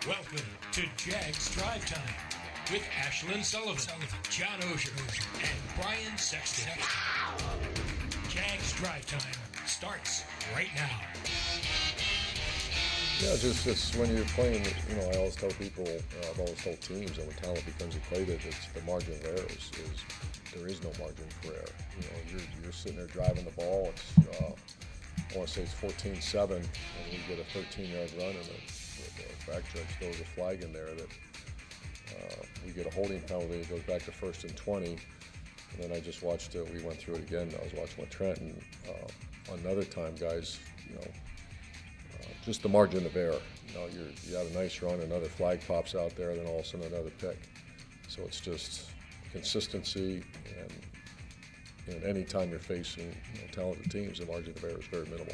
Welcome to Jags Drive Time with Ashlyn Sullivan, John Oehser, and Brian Sexton. Jags Drive Time starts right now. Yeah, just when you're playing, I always tell people, I've always told teams that when talent becomes equated, it's the margin of error is there is no margin for error. You're sitting there driving the ball. It's I want to say it's 14-7, and we get a 13-yard run, and the back judge throws a flag in there that we get a holding penalty. It goes back to 1st and 20, and then I just watched it. We went through it again. I was watching with Trent, and another time, guys, just the margin of error. You had a nice run, another flag pops out there, then all of a sudden another pick. So it's just consistency, and any time you're facing talented teams, the margin of error is very minimal.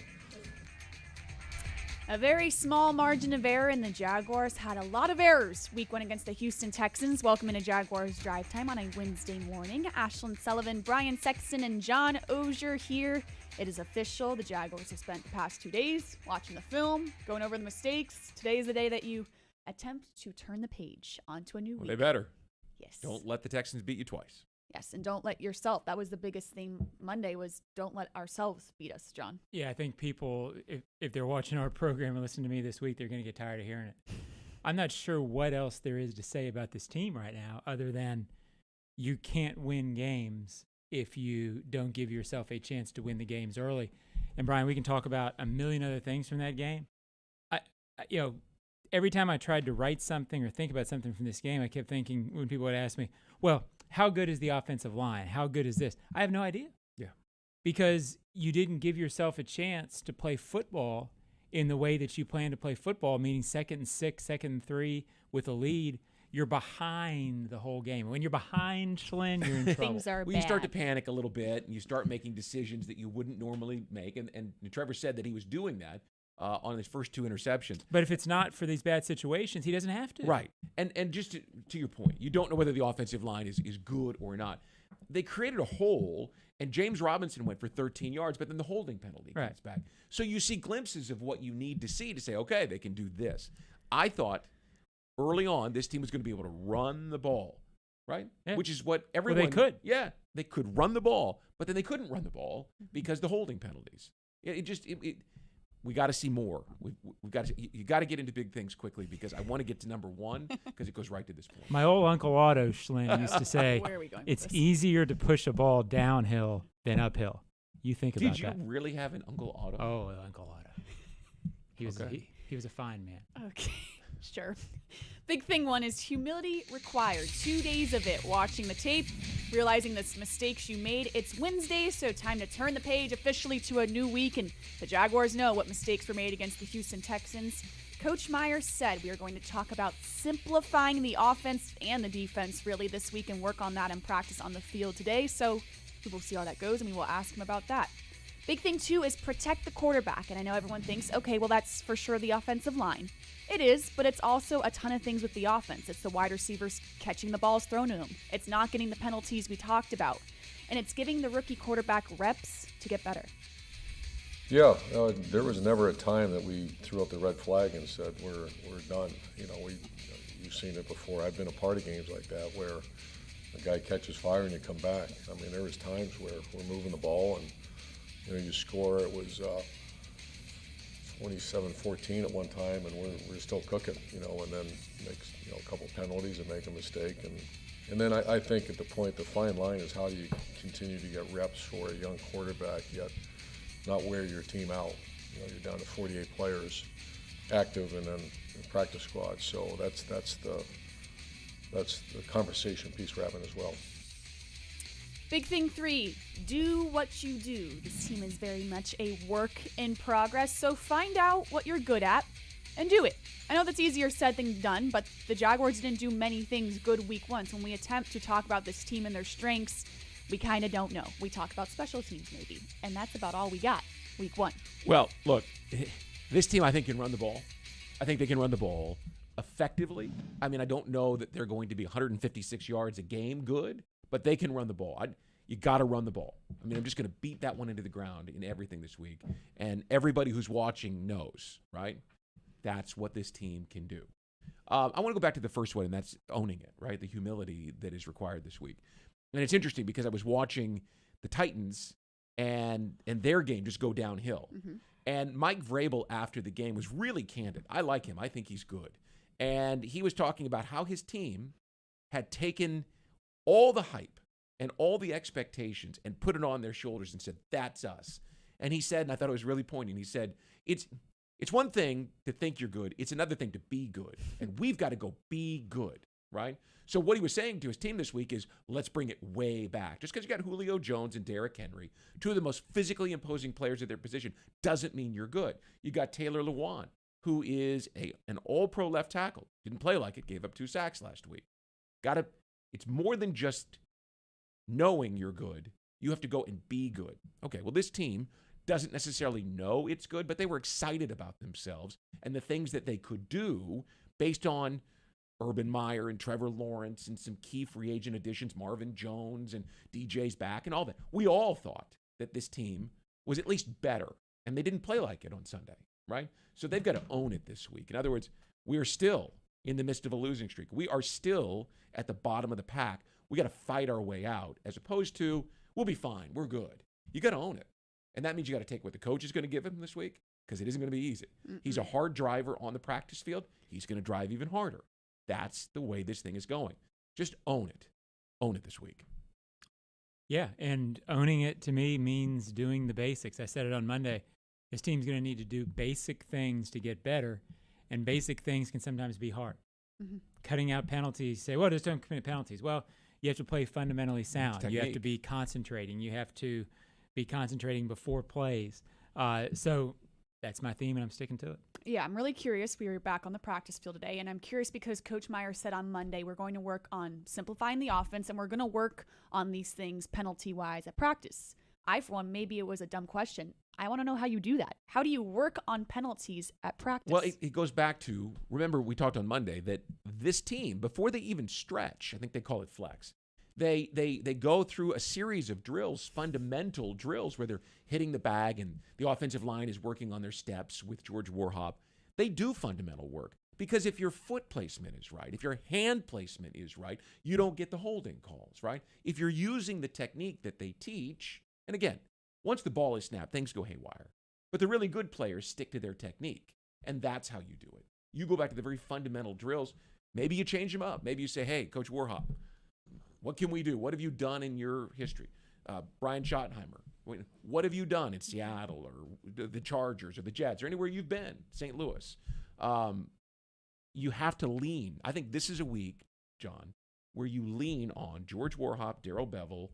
A very small margin of error, and the Jaguars had a lot of errors week 1 against the Houston Texans. Welcome into Jaguars Drive Time on a Wednesday morning. Ashlyn Sullivan, Brian Sexton, and John Oehser here. It is official. The Jaguars have spent the past 2 days watching the film, going over the mistakes. Today is the day that you attempt to turn the page onto a new week. They better. Yes. Don't let the Texans beat you twice. Yes, and don't let yourself. That was the biggest thing Monday was don't let ourselves beat us, John. Yeah, I think people, if they're watching our program and listening to me this week, they're going to get tired of hearing it. I'm not sure what else there is to say about this team right now other than you can't win games if you don't give yourself a chance to win the games early. And, Brian, we can talk about a million other things from that game. Every time I tried to write something or think about something from this game, I kept thinking when people would ask me, well, how good is the offensive line? How good is this? I have no idea. Yeah. Because you didn't give yourself a chance to play football in the way that you plan to play football, meaning 2nd and 6, 2nd and 3 with a lead. You're behind the whole game. When you're behind, Schlin, you're in trouble. Things are Well, bad. you start to panic a little bit, and you start making decisions that you wouldn't normally make. And Trevor said that he was doing that on his first 2 interceptions. But if it's not for these bad situations, he doesn't have to. Right. And just to your point, you don't know whether the offensive line is good or not. They created a hole, and James Robinson went for 13 yards, but then the holding penalty comes back. So you see glimpses of what you need to see to say, okay, they can do this. I thought early on this team was going to be able to run the ball, right? Yeah. Which is what everyone. Well, they could. Yeah, they could run the ball, but then they couldn't run the ball because the holding penalties. We got to see more. You got to get into big things quickly because I want to get to number 1 because it goes right to this point. My old Uncle Otto, Schlin, used to say, Where are we going with it's this? easier to push a ball downhill than uphill. You think about Did you that. really have an Uncle Otto? Oh, Uncle Otto. He was Okay. he was a fine man. Okay, sure. Big thing 1 is humility required. 2 days of it, watching the tape, realizing the mistakes you made. It's Wednesday, so time to turn the page officially to a new week, and the Jaguars know what mistakes were made against the Houston Texans. Coach Myers said we are going to talk about simplifying the offense and the defense really this week and work on that in practice on the field today, so we will see how that goes, and we will ask him about that. Big thing 2 is protect the quarterback, and I know everyone thinks, okay, well, that's for sure the offensive line. It is, but it's also a ton of things with the offense. It's the wide receivers catching the balls thrown to them. It's not getting the penalties we talked about. And it's giving the rookie quarterback reps to get better. Yeah, there was never a time that we threw up the red flag and said we're done. You've seen it before. I've been a part of games like that where a guy catches fire and you come back. I mean, there was times where we're moving the ball and you score. It was 27-14 at one time, and we're still cooking. And then make a couple penalties and make a mistake, and then I think at the point the fine line is how do you continue to get reps for a young quarterback yet not wear your team out. You're down to 48 players active and then practice squad. So that's the conversation piece we're having as well. Big thing 3, do what you do. This team is very much a work in progress, so find out what you're good at and do it. I know that's easier said than done, but the Jaguars didn't do many things good week 1. So when we attempt to talk about this team and their strengths, we kind of don't know. We talk about special teams maybe, and that's about all we got week 1. Well, look, this team I think can run the ball. I think they can run the ball effectively. I mean, I don't know that they're going to be 156 yards a game good, but they can run the ball. You got to run the ball. I mean, I'm just going to beat that one into the ground in everything this week. And everybody who's watching knows, right? That's what this team can do. I want to go back to the first one, and that's owning it, right? The humility that is required this week. And it's interesting because I was watching the Titans and their game just go downhill. And Mike Vrabel after the game was really candid. I like him. I think he's good. And he was talking about how his team had taken all the hype and all the expectations and put it on their shoulders and said, that's us. And he said, and I thought it was really poignant, he said, it's one thing to think you're good. It's another thing to be good. And we've got to go be good, right? So what he was saying to his team this week is, let's bring it way back. Just because you got Julio Jones and Derrick Henry, two of the most physically imposing players at their position, doesn't mean you're good. You got Taylor Lewan, who is an all-pro left tackle. Didn't play like it, gave up 2 sacks last week. It's more than just knowing you're good. You have to go and be good. Okay, well, this team doesn't necessarily know it's good, but they were excited about themselves and the things that they could do based on Urban Meyer and Trevor Lawrence and some key free agent additions, Marvin Jones and DJ's back and all that. We all thought that this team was at least better, and they didn't play like it on Sunday, right? So they've got to own it this week. In other words, we are still in the midst of a losing streak. We are still at the bottom of the pack. We got to fight our way out, as opposed to, we'll be fine, we're good. You got to own it. And that means you got to take what the coach is going to give him this week, because it isn't going to be easy. He's a hard driver on the practice field. He's going to drive even harder. That's the way this thing is going. Just own it. Own it this week. Yeah, and owning it to me means doing the basics. I said it on Monday. This team's going to need to do basic things to get better, and basic things can sometimes be hard. Cutting out penalties, say, well, just don't commit penalties. Well, you have to play fundamentally sound. You have to be concentrating. You have to be concentrating before plays. So that's my theme, and I'm sticking to it. Yeah, I'm really curious. We were back on the practice field today, and I'm curious because Coach Meyer said on Monday we're going to work on simplifying the offense, and we're going to work on these things penalty-wise at practice. For one, maybe it was a dumb question. I want to know how you do that. How do you work on penalties at practice? Well, it goes back to, remember we talked on Monday that this team, before they even stretch, I think they call it flex, They go through a series of drills, fundamental drills, where they're hitting the bag and the offensive line is working on their steps with George Warhop. They do fundamental work, because if your foot placement is right, if your hand placement is right, you don't get the holding calls, right? If you're using the technique that they teach, and again, once the ball is snapped, things go haywire. But the really good players stick to their technique, and that's how you do it. You go back to the very fundamental drills. Maybe you change them up. Maybe you say, hey, Coach Warhop, what can we do? What have you done in your history? Brian Schottenheimer, what have you done in Seattle or the Chargers or the Jets or anywhere you've been, St. Louis? You have to lean. I think this is a week, John, where you lean on George Warhop, Darrell Bevell,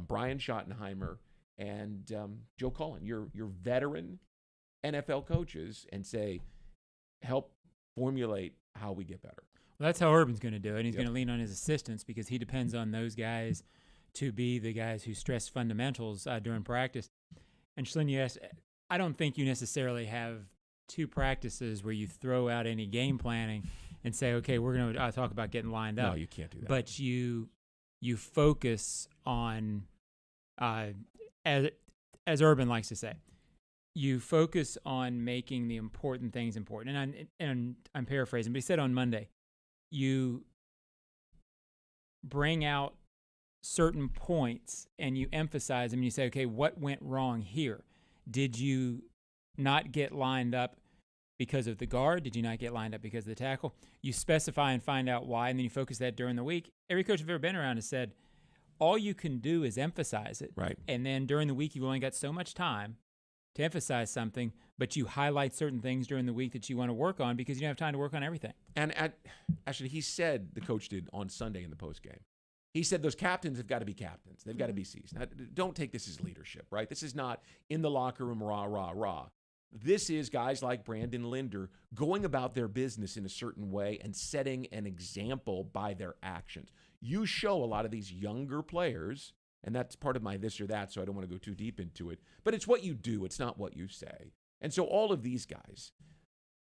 Brian Schottenheimer, and Joe Cullen, your veteran NFL coaches, and say, help formulate how we get better. Well, that's how Urban's going to do it. He's going to lean on his assistants, because he depends on those guys to be the guys who stress fundamentals during practice. And Ashlyn, you asked, I don't think you necessarily have 2 practices where you throw out any game planning and say, okay, we're going to talk about getting lined up. No, you can't do that. But you focus on, as Urban likes to say, you focus on making the important things important. And I'm paraphrasing, but he said on Monday, you bring out certain points and you emphasize them, and you say, okay, what went wrong here? Did you not get lined up because of the guard? Did you not get lined up because of the tackle? You specify and find out why, and then you focus that during the week. Every coach I've ever been around has said, all you can do is emphasize it. Right. And then during the week, you've only got so much time to emphasize something, but you highlight certain things during the week that you want to work on, because you don't have time to work on everything. And actually, he said, the coach did on Sunday in the postgame, he said those captains have got to be captains. They've got to be seasoned. Now, don't take this as leadership, right? This is not in the locker room, rah, rah, rah. This is guys like Brandon Linder going about their business in a certain way and setting an example by their actions. You show a lot of these younger players, and that's part of my this or that, so I don't want to go too deep into it, but it's what you do. It's not what you say. And so all of these guys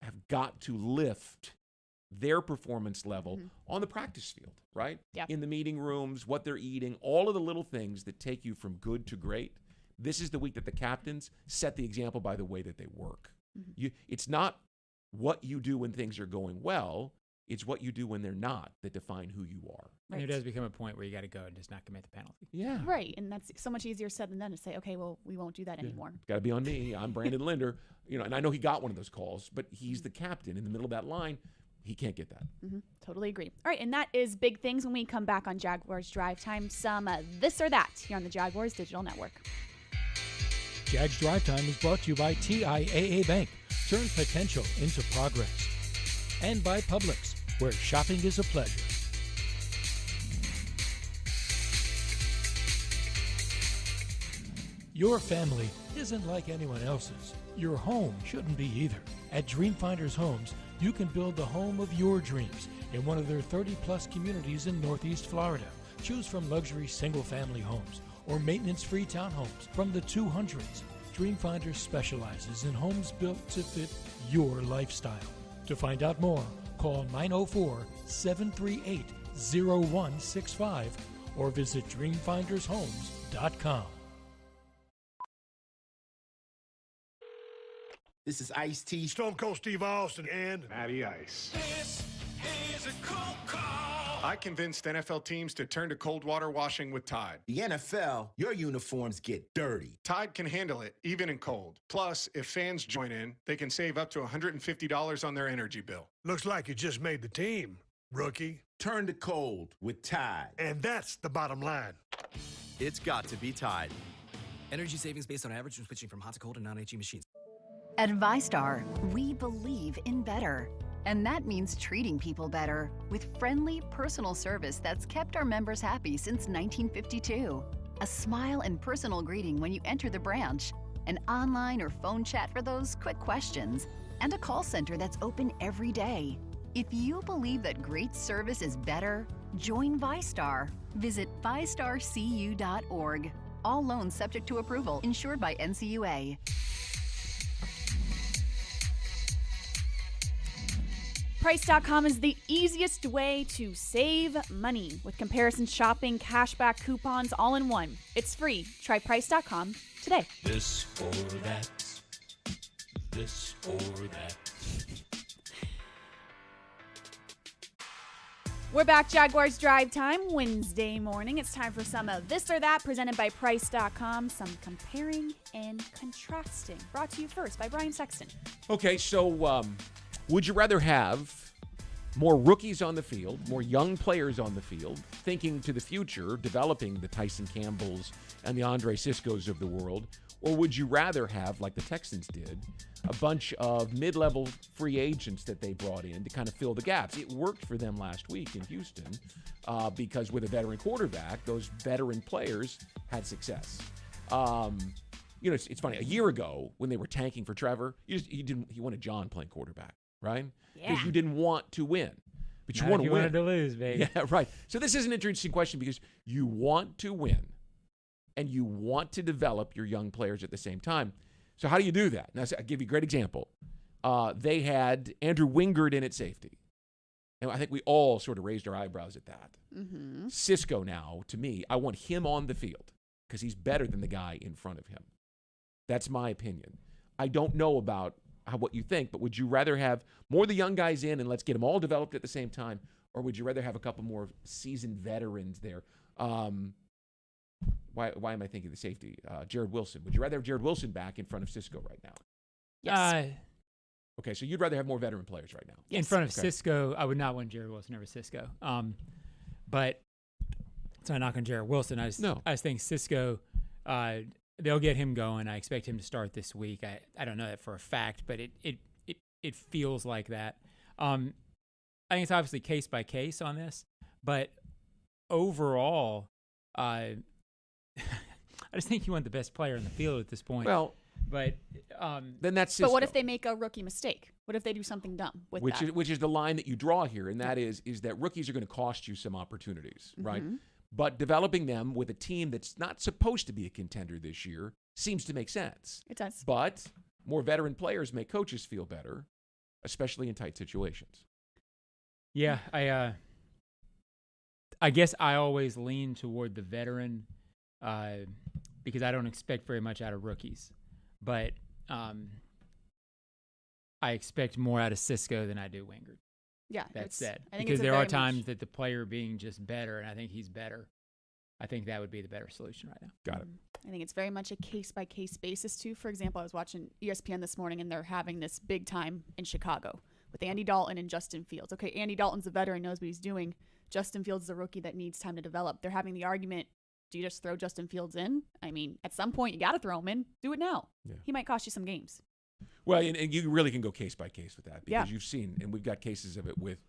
have got to lift their performance level on the practice field, right? Yeah. In the meeting rooms, what they're eating, all of the little things that take you from good to great. This is the week that the captains set the example by the way that they work. It's not what you do when things are going well. It's what you do when they're not that define who you are. And there does become a point where you got to go and just not commit the penalty. Yeah. Right. And that's so much easier said than done to say, okay, well, we won't do that anymore. It's got to be on me. I'm Brandon Linder. And I know he got one of those calls, but he's the captain in the middle of that line. He can't get that. Totally agree. All right, and that is big things when we come back on Jaguars Drive Time. Some this or that here on the Jaguars Digital Network. Jags Drive Time is brought to you by TIAA Bank. Turn potential into progress. And by Publix, where shopping is a pleasure. Your family isn't like anyone else's. Your home shouldn't be either. At Dreamfinders Homes, you can build the home of your dreams in one of their 30-plus communities in Northeast Florida. Choose from luxury single-family homes or maintenance-free townhomes from the 200s. Dreamfinders specializes in homes built to fit your lifestyle. To find out more, call 904-738-0165 or visit dreamfindershomes.com. This is Ice-T, Stone Cold Steve Austin, and Matty Ice. This is a cold call. I convinced NFL teams to turn to cold water washing with Tide. the NFL, your uniforms get dirty. Tide can handle it, even in cold. Plus, if fans join in, they can save up to $150 on their energy bill. looks like you just made the team, rookie. Turn to cold with Tide. And that's the bottom line. It's got to be Tide. Energy savings based on average when switching from hot to cold and non-HE machines. At ViStar, we believe in better. And that means treating people better with friendly, personal service that's kept our members happy since 1952. A smile and personal greeting when you enter the branch, an online or phone chat for those quick questions, and a call center that's open every day. If you believe that great service is better, join ViStar. Visit ViStarCU.org. All loans subject to approval, insured by NCUA. Price.com is the easiest way to save money with comparison shopping, cashback, coupons, all in one. It's free. Try Price.com today. This or that. This or that. We're back, Jaguars Drive Time, Wednesday morning. It's time for some of This or That, presented by Price.com. Some comparing and contrasting. Brought to you first by Brian Sexton. Okay, so would you rather have more rookies on the field, more young players on the field, thinking to the future, developing the Tyson Campbells and the Andre Siscos of the world, or would you rather have, like the Texans did, a bunch of mid-level free agents that they brought in to kind of fill the gaps? It worked for them last week in Houston because with a veteran quarterback, those veteran players had success. It's funny. A year ago, when they were tanking for Trevor, you wanted John playing quarterback, right? Because you didn't want to win, but you want to win. Wanted to lose, baby. Yeah, right. So this is an interesting question because you want to win, and you want to develop your young players at the same time. So how do you do that? Now, I'll give you a great example. They had Andrew Wingard in at safety. And I think we all sort of raised our eyebrows at that. Mm-hmm. Cisco now, to me, I want him on the field because he's better than the guy in front of him. That's my opinion. I don't know about what you think, but would you rather have more of the young guys in and let's get them all developed at the same time, or would you rather have a couple more seasoned veterans there? Why am I thinking the safety? Jared Wilson. Would you rather have Jared Wilson back in front of Cisco right now? Yes. Okay, so you'd rather have more veteran players right now. In front of Cisco, I would not want Jared Wilson over Cisco. But it's not a knock on Jared Wilson. I just think Cisco, they'll get him going. I expect him to start this week. I don't know that for a fact, but it feels like that. I think it's obviously case by case on this, but overall, I just think you want the best player in the field at this point. Well, but then that's Cisco. But what if they make a rookie mistake? What if they do something dumb with that? Which is the line that you draw here, and that is that rookies are going to cost you some opportunities, right? But developing them with a team that's not supposed to be a contender this year seems to make sense. It does. But more veteran players make coaches feel better, especially in tight situations. Yeah, I guess I always lean toward the veteran because I don't expect very much out of rookies. But I expect more out of Cisco than I do Wingard. Yeah, That said, I think because it's there are very times much- that the player being just better, and I think he's better. I think that would be the better solution right now. Got it. I think it's very much a case-by-case basis, too. For example, I was watching ESPN this morning, and they're having this big time in Chicago with Andy Dalton and Justin Fields. Okay, Andy Dalton's a veteran, knows what he's doing. Justin Fields is a rookie that needs time to develop. They're having the argument, do you just throw Justin Fields in? I mean, at some point, you got to throw him in. Do it now. Yeah. He might cost you some games. Well, and you really can go case by case with that because Yeah. you've seen, and we've got cases of it with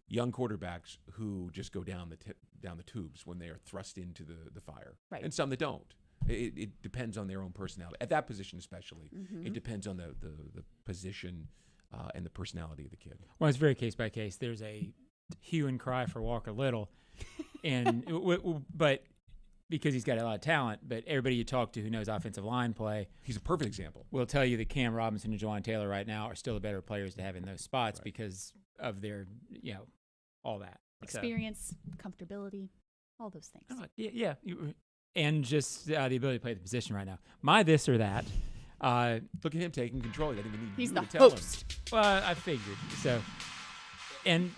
young quarterbacks who just go down the tubes when they are thrust into the fire, Right. and some that don't. It depends on their own personality. At that position especially, Mm-hmm. it depends on the position and the personality of the kid. Well, it's very case by case. There's a hue and cry for Walker Little, and but because he's got a lot of talent, but everybody you talk to who knows offensive line play, he's a perfect example. Will tell you that Cam Robinson and Jawan Taylor right now are still the better players to have in those spots because of their, all that Experience, comfortability, all those things. Yeah, and just the ability to play the position right now. My this or that. Look at him taking control. He doesn't even need He's you the to tell host. him. Well, I figured so, and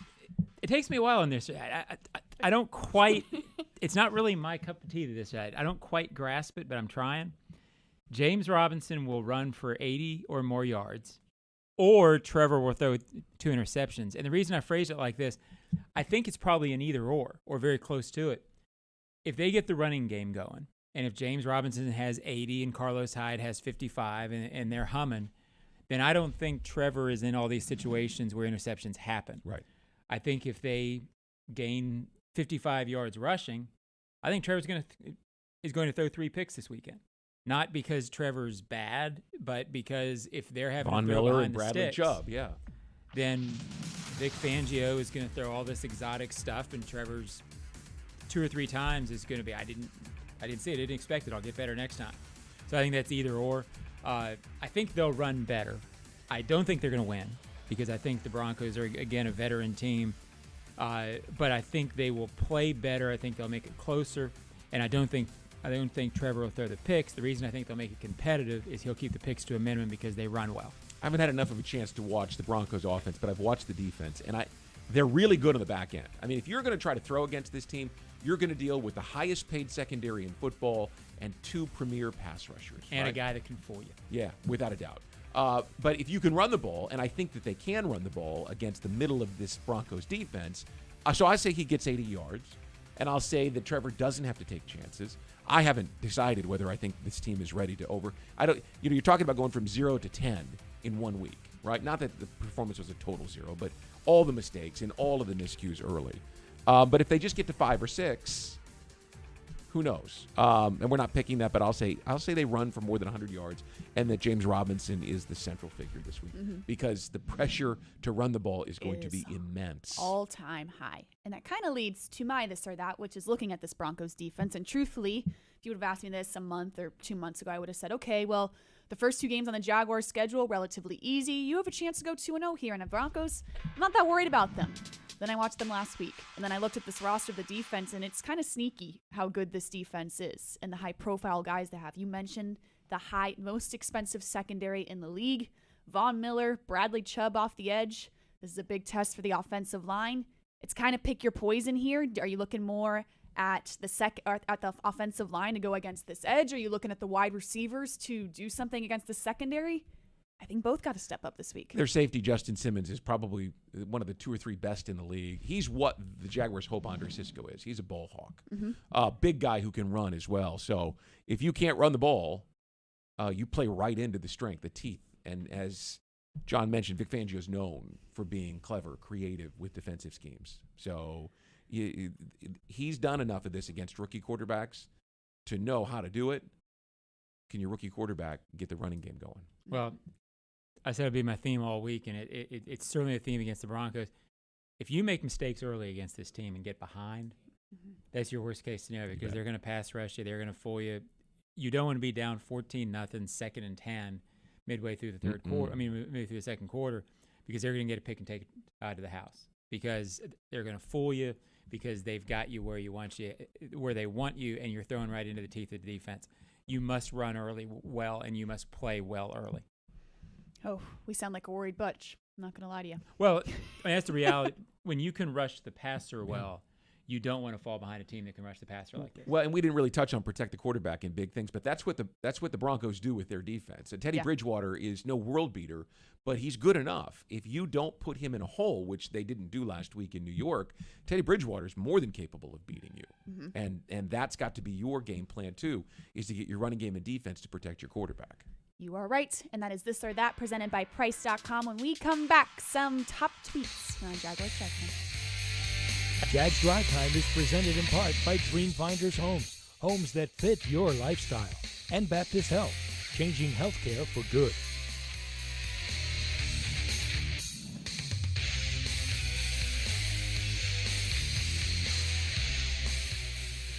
it takes me a while on this. I don't quite. It's not really my cup of tea to this. I don't quite grasp it, but I'm trying. James Robinson will run for 80 or more yards, or Trevor will throw 2 interceptions. And the reason I phrase it like this, I think it's probably an either or very close to it. If they get the running game going, and if James Robinson has 80 and Carlos Hyde has 55 and they're humming, then I don't think Trevor is in all these situations where interceptions happen. Right. I think if they gain 55 yards rushing, I think Trevor's is going to throw 3 picks this weekend. Not because Trevor's bad, but because if they're having Von to throw Miller behind and the Bradley sticks, Chubb, yeah. then Vic Fangio is going to throw all this exotic stuff, and Trevor's 2 or 3 times is going to be, I didn't see it, I didn't expect it, I'll get better next time. So I think that's either or. I think they'll run better. I don't think they're going to win because I think the Broncos are, again, a veteran team. But I think they will play better. I think they'll make it closer. And I don't think Trevor will throw the picks. The reason I think they'll make it competitive is he'll keep the picks to a minimum because they run well. I haven't had enough of a chance to watch the Broncos offense, but I've watched the defense, and they're really good on the back end. I mean, if you're going to try to throw against this team, you're going to deal with the highest paid secondary in football and 2 premier pass rushers. And right? a guy that can fool you. Yeah, without a doubt. But if you can run the ball, and I think that they can run the ball against the middle of this Broncos defense, so I say he gets 80 yards, and I'll say that Trevor doesn't have to take chances. I haven't decided whether I think this team is ready to you're talking about going from 0 to 10 in 1 week, right? Not that the performance was a total 0, but all the mistakes and all of the miscues early. But if they just get to 5 or 6, who knows? And we're not picking that, but I'll say they run for more than 100 yards, and that James Robinson is the central figure this week because the pressure to run the ball is going to be immense. All-time high. And that kind of leads to my this or that, which is looking at this Broncos defense. And truthfully, if you would have asked me this a month or 2 months ago, I would have said, okay, well, the first 2 games on the Jaguars schedule, relatively easy. You have a chance to go 2-0 here. And the Broncos, I'm not that worried about them. Then I watched them last week, and then I looked at this roster of the defense, and it's kind of sneaky how good this defense is and the high-profile guys they have. You mentioned the most expensive secondary in the league. Von Miller, Bradley Chubb off the edge. This is a big test for the offensive line. It's kind of pick your poison here. Are you looking more at the offensive line to go against this edge? Are you looking at the wide receivers to do something against the secondary? I think both got to step up this week. Their safety, Justin Simmons, is probably one of the 2 or 3 best in the league. He's what the Jaguars hope Andre Cisco is. He's a ball hawk. Big guy who can run as well. So if you can't run the ball, you play right into the strength, the teeth. And as John mentioned, Vic Fangio is known for being clever, creative with defensive schemes. So he's done enough of this against rookie quarterbacks to know how to do it. Can your rookie quarterback get the running game going? Well, I said it'd be my theme all week, and it's certainly a theme against the Broncos. If you make mistakes early against this team and get behind, that's your worst case scenario because they're going to pass rush you, they're going to fool you. You don't want to be down 14-0, 2nd and 10, midway through the third quarter. Midway through the second quarter, because they're going to get a pick and take it out of the house because they're going to fool you because they've got you where they want you, and you're throwing right into the teeth of the defense. You must run early well, and you must play well early. Oh, we sound like a worried bunch. I'm not going to lie to you. Well, that's the reality. When you can rush the passer well, you don't want to fall behind a team that can rush the passer like this. Well, and we didn't really touch on protect the quarterback in big things, but that's what the Broncos do with their defense. And Teddy Bridgewater is no world beater, but he's good enough. If you don't put him in a hole, which they didn't do last week in New York, Teddy Bridgewater is more than capable of beating you. And that's got to be your game plan too, is to get your running game and defense to protect your quarterback. You are right, and that is This or That, presented by Price.com. When we come back, some top tweets on Jaguars Drive Time. Jags Drive Time is presented in part by Dreamfinders Homes, homes that fit your lifestyle, and Baptist Health, changing healthcare for good.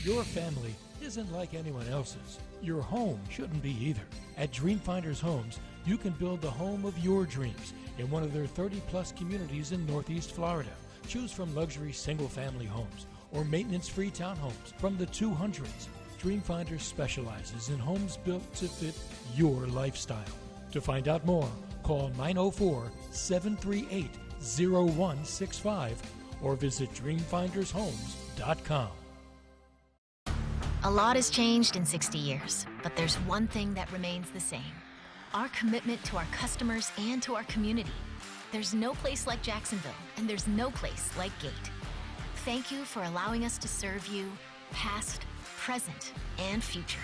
Your family isn't like anyone else's. Your home shouldn't be either. At Dreamfinders Homes, you can build the home of your dreams in one of their 30-plus communities in Northeast Florida. Choose from luxury single-family homes or maintenance-free townhomes from the 200s. Dreamfinders specializes in homes built to fit your lifestyle. To find out more, call 904-738-0165 or visit dreamfindershomes.com. A lot has changed in 60 years, but there's one thing that remains the same: our commitment to our customers and to our community. There's no place like Jacksonville, and there's no place like Gate. Thank you for allowing us to serve you, past, present, and future.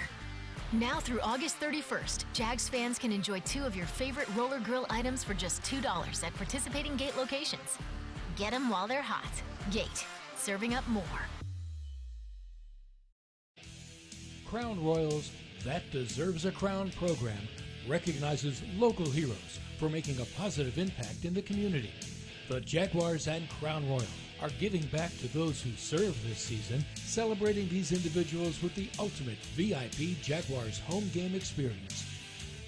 Now through August 31st, Jags fans can enjoy 2 of your favorite roller grill items for just $2 at participating Gate locations. Get them while they're hot. Gate, serving up more. Crown Royal's That Deserves a Crown program recognizes local heroes for making a positive impact in the community. The Jaguars and Crown Royal are giving back to those who serve this season, celebrating these individuals with the ultimate VIP Jaguars home game experience.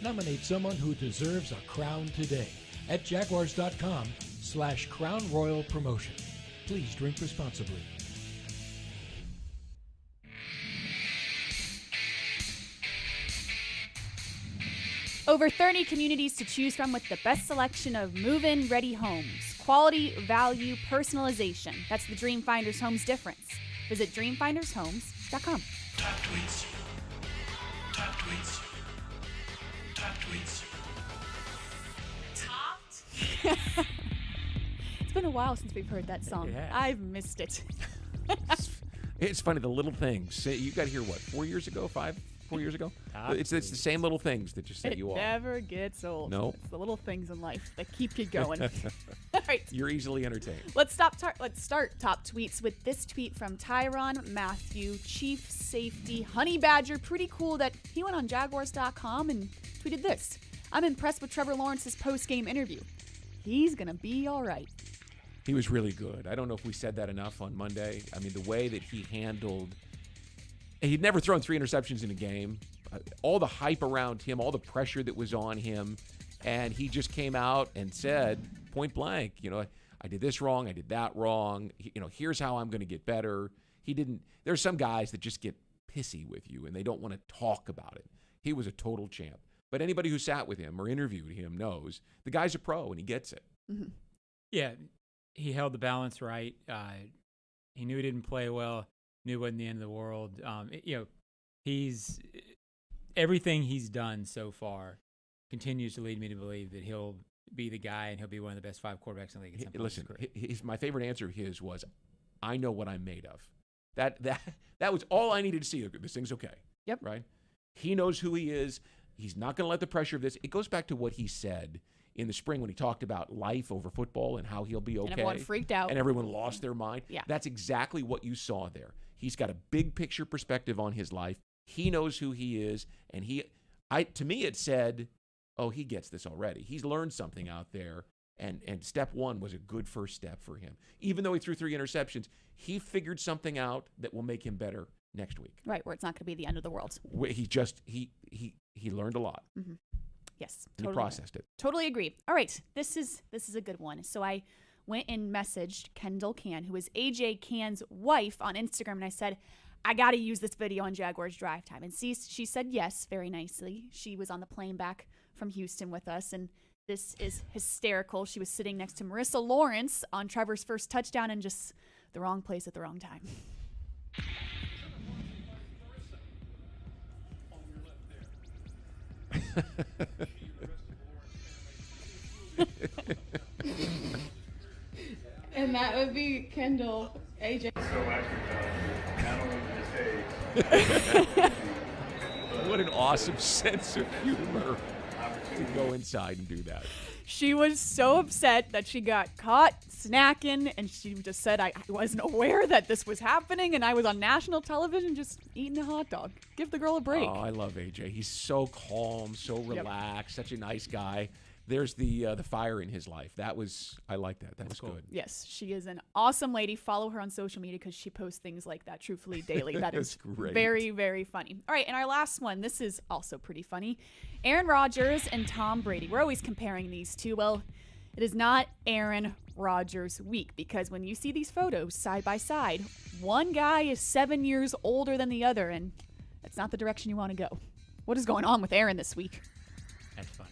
Nominate someone who deserves a crown today at jaguars.com/Crown Royal promotion. Please drink responsibly. Over 30 communities to choose from with the best selection of move-in ready homes. Quality, value, personalization. That's the Dreamfinders Homes difference. Visit dreamfindershomes.com. Top tweets. Top tweets. Top tweets. Top. It's been a while since we've heard that song. It has. I've missed it. It's funny, the little things. You got here, what, 4 years ago? 4 years ago? It's the same little things that just set you off. It never gets old. No. It's the little things in life that keep you going. All right. You're easily entertained. Let's start top tweets with this tweet from Tyron Matthew, Chief Safety Honey Badger. Pretty cool that he went on Jaguars.com and tweeted this: "I'm impressed with Trevor Lawrence's post-game interview. He's going to be all right." He was really good. I don't know if we said that enough on Monday. I mean, the way that he handled... He'd never thrown 3 interceptions in a game. All the hype around him, all the pressure that was on him, and he just came out and said, point blank, I did this wrong, I did that wrong. Here's how I'm going to get better. He didn't. There's some guys that just get pissy with you and they don't want to talk about it. He was a total champ. But anybody who sat with him or interviewed him knows the guy's a pro and he gets it. Mm-hmm. Yeah, he held the balance right. He knew he didn't play well. Knew it wasn't the end of the world. He's everything he's done so far continues to lead me to believe that he'll be the guy and he'll be one of the best 5 quarterbacks in the league. Listen, my favorite answer of his was, "I know what I'm made of." That was all I needed to see. This thing's okay. Yep. Right. He knows who he is. He's not going to let the pressure of this. It goes back to what he said in the spring when he talked about life over football and how he'll be okay. And everyone freaked out. And everyone lost their mind. Yeah. That's exactly what you saw there. He's got a big picture perspective on his life. He knows who he is. And to me, it said, oh, he gets this already. He's learned something out there. And step 1 was a good first step for him. Even though he threw 3 interceptions, he figured something out that will make him better next week. Right, where it's not going to be the end of the world. He learned a lot. Mm-hmm. Yes, and he processed it. Totally agree. All right, this is a good one. So I went and messaged Kendall Can, who is AJ Can's wife, on Instagram, and I said, I got to use this video on Jaguars Drive Time. And she said yes, very nicely. She was on the plane back from Houston with us, and This is hysterical. She was sitting next to Marissa Lawrence on Trevor's first touchdown and just the wrong place at the wrong time. And that would be Kendall, AJ. What an awesome sense of humor to go inside and do that. She was so upset that she got caught snacking, and she just said, I wasn't aware that this was happening, and I was on national television just eating a hot dog. Give the girl a break. Oh, I love AJ. He's so calm, so relaxed, such a nice guy. There's the fire in his life. I like that. That was cool. Good. Yes, she is an awesome lady. Follow her on social media because she posts things like that truthfully daily. That is great. Very, very funny. All right, and our last one. This is also pretty funny. Aaron Rodgers and Tom Brady. We're always comparing these two. Well, it is not Aaron Rodgers week because when you see these photos side by side, one guy is 7 years older than the other, and that's not the direction you want to go. What is going on with Aaron this week? That's funny.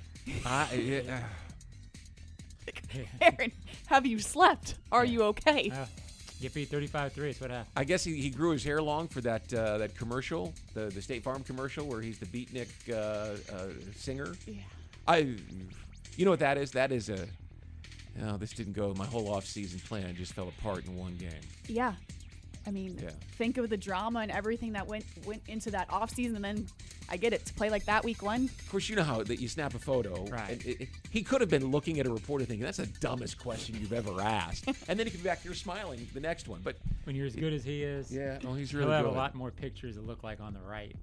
Aaron, have you slept? Are you okay? Get beat 35-3 is what happened. I guess he grew his hair long for that commercial, the State Farm commercial where he's the beatnik singer. Yeah. You know what that is? That is this didn't go. My whole off-season plan just fell apart in one game. Yeah. I mean, think of the drama and everything that went into that offseason, and then I get it, to play like that week one. Of course, you know how that you snap a photo. Right. And he could have been looking at a reporter thinking, that's the dumbest question you've ever asked. And then he could be back here smiling the next one. But when you're as good as he is, he's really he'll good. have a lot more pictures that look like on the right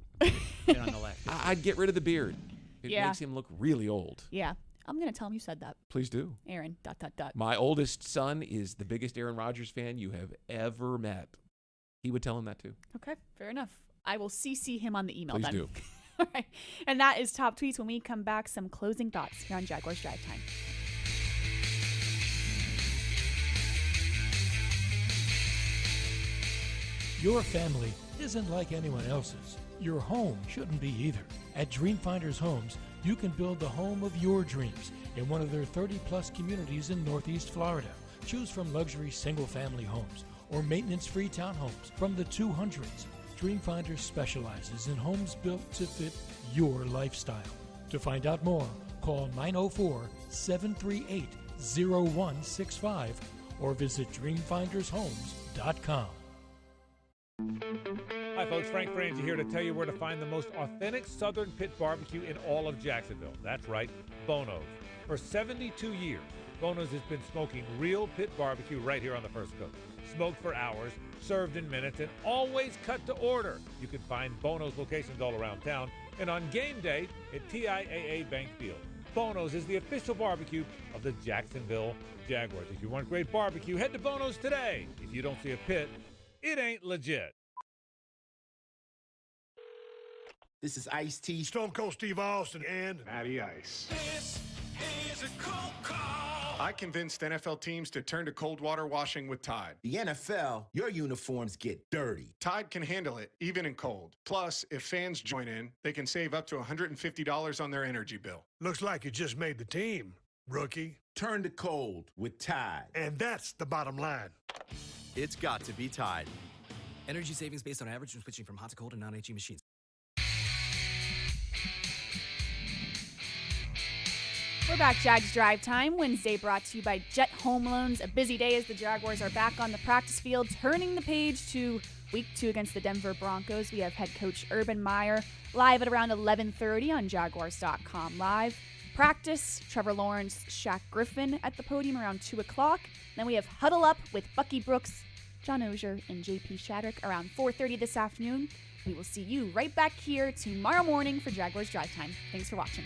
than on the left. I'd get rid of the beard. It makes him look really old. Yeah. I'm going to tell him you said that. Please do. Aaron, ... My oldest son is the biggest Aaron Rodgers fan you have ever met. He would tell him that too. Okay, fair enough. I will CC him on the email Please then. do. All right. And that is Top Tweets. When we come back, some closing thoughts here on Jaguars Drive Time. Your family isn't like anyone else's. Your home shouldn't be either. At Dreamfinders Homes, you can build the home of your dreams in one of their 30-plus communities in Northeast Florida. Choose from luxury single-family homes or maintenance-free townhomes from the 200s. Dreamfinders specializes in homes built to fit your lifestyle. To find out more, call 904-738-0165 or visit dreamfindershomes.com. Hi folks, Frank Frangie here to tell you where to find the most authentic Southern pit barbecue in all of Jacksonville. That's right, Bono's. For 72 years, Bono's has been smoking real pit barbecue right here on the First Coast. Smoked for hours, served in minutes, and always cut to order. You can find Bono's locations all around town and on game day at TIAA Bank Field. Bono's is the official barbecue of the Jacksonville Jaguars. If you want great barbecue, head to Bono's today. If you don't see a pit, it ain't legit. This is Ice-T, Stone Cold Steve Austin, and Matty Ice. This is a cold call. I convinced NFL teams to turn to cold water washing with Tide. the NFL, your uniforms get dirty. Tide can handle it, even in cold. Plus, if fans join in, they can save up to $150 on their energy bill. looks like you just made the team, rookie. Turn to cold with Tide. And that's the bottom line. It's got to be Tide. Energy savings based on average when switching from hot to cold and non-HE machines. We're back, Jags Drive Time. Wednesday brought to you by Jet Home Loans. A busy day as the Jaguars are back on the practice field, turning the page to Week 2 against the Denver Broncos. We have head coach Urban Meyer live at around 11:30 on Jaguars.com Live. Practice, Trevor Lawrence, Shaq Griffin at the podium around 2 o'clock. Then we have Huddle Up with Bucky Brooks, John Oehser, and JP Shadrick around 4:30 this afternoon. We will see you right back here tomorrow morning for Jaguars Drive Time. Thanks for watching.